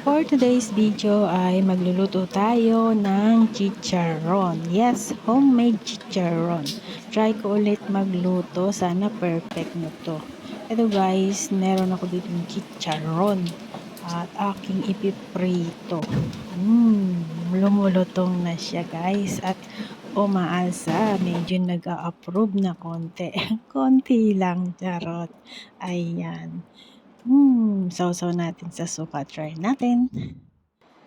For today's video ay magluluto tayo ng chicharon. Yes, homemade chicharon. Try ko ulit magluto. Sana perfect na to. Ito guys, meron ako dito ng chicharon at aking ipiprito. Lumulutong na siya guys at umaalsa. Medyo nag-a-approve na konti. Konti lang, charot. Ayan. Sausaw natin sa suka. Try natin.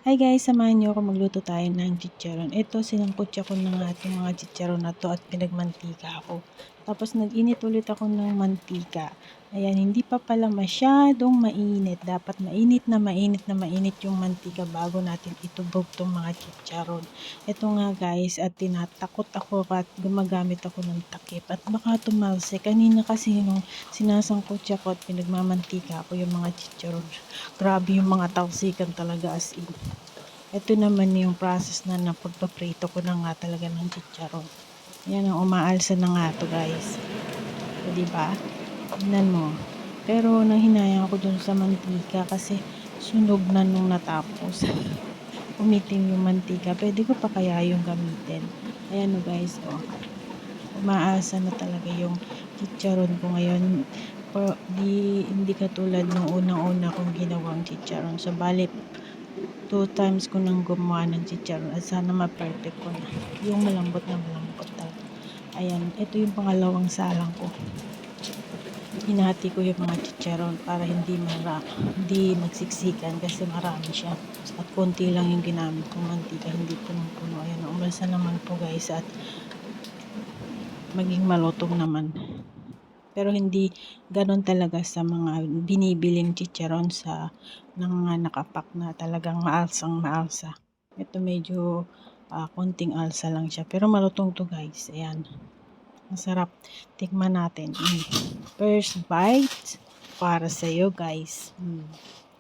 Hi guys, samahan niyo ako magluto tayo ng chicharon. Ito, sinangkot ko na nga itong mga chicharon na to at pinagmantika ako. Tapos nag-init ulit ako ng mantika. Ayan, hindi pa pala masyadong mainit. Dapat mainit na mainit yung mantika bago natin itubog itong mga chicharon. Ito nga guys, at tinatakot ako at gumagamit ako ng takip. At baka tumalse. Kanina kasi nung sinasangkot ko at pinagmamantika ako yung mga chicharon. Grabe yung mga talsikan talaga as in. Ito naman yung process na pagpaprito ko na nga talaga ng chicharon. Yan ang umaalsa na nga to guys. O, diba? Tingnan mo. Pero nanghinayang ako dun sa mantika kasi sunog na nung natapos. Umitim yung mantika. Pwede ko pa kaya yung gamitin. Ayan o guys. O. Umaalsa na talaga yung chicharon ko ngayon. Pero hindi katulad nung unang-una kong ginawang chicharon. So, bali 2 times ko nang gumawa ng chicharon at sana ma-perfect ko na. Yung malambot na malambot talaga. Ayan, ito yung pangalawang salang ko. Hinati ko yung mga chicharon para hindi magsiksikan kasi marami siya. At konti lang yung ginamit kong mantika, hindi punong-puno. Ayan, umalsa naman po guys at maging malutong naman. Pero hindi ganon talaga sa mga binibiling chicharon sa mga nakapak na talagang maalsang maalsa. Ito medyo konting alsa lang siya. Pero malutong to guys. Ayan. Masarap. Tikman natin. First bite para sa'yo guys.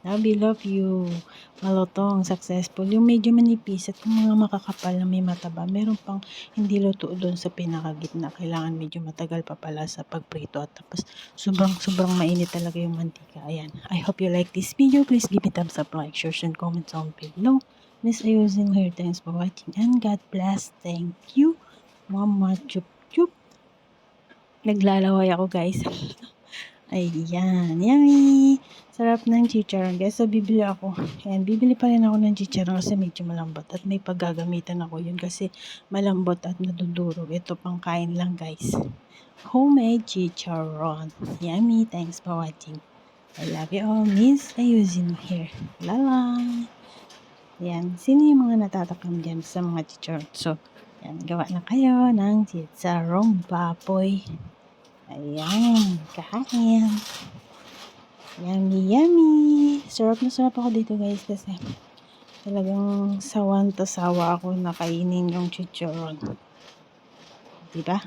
Love you. Malutong, successful. Yung medyo manipis at yung mga makakapal na may mataba, meron pang hindi luto doon sa pinakagitna. Kailangan medyo matagal pa pala sa pagprito at tapos sobrang mainit talaga yung mantika. Ayan. I hope you like this video. Please give it thumbs up, like, share, and comment down below. Miss Ayusin here. Thanks for watching and God bless. Thank you. Mama chup chup. Naglalaway ako guys. Ayan, yummy! Sarap ng chicharon guys. So, bibili ako. Ayan, bibili pa rin ako ng chicharon kasi medyo malambot. At may paggagamitan ako yun kasi malambot at nadudurog. Ito pang kain lang guys. Homemade chicharon. Yummy! Thanks for watching. I love you all. Miss Ayusin here. Lala! Ayan, sino yung mga natatakam dyan sa mga chicharon? So, ayan, gawa na kayo ng chicharong baboy. Ayan, kain. Yummy, yummy. Sarap na sarap ako dito guys kasi talagang sawan to sawa ako na kainin yung chicharon. Diba?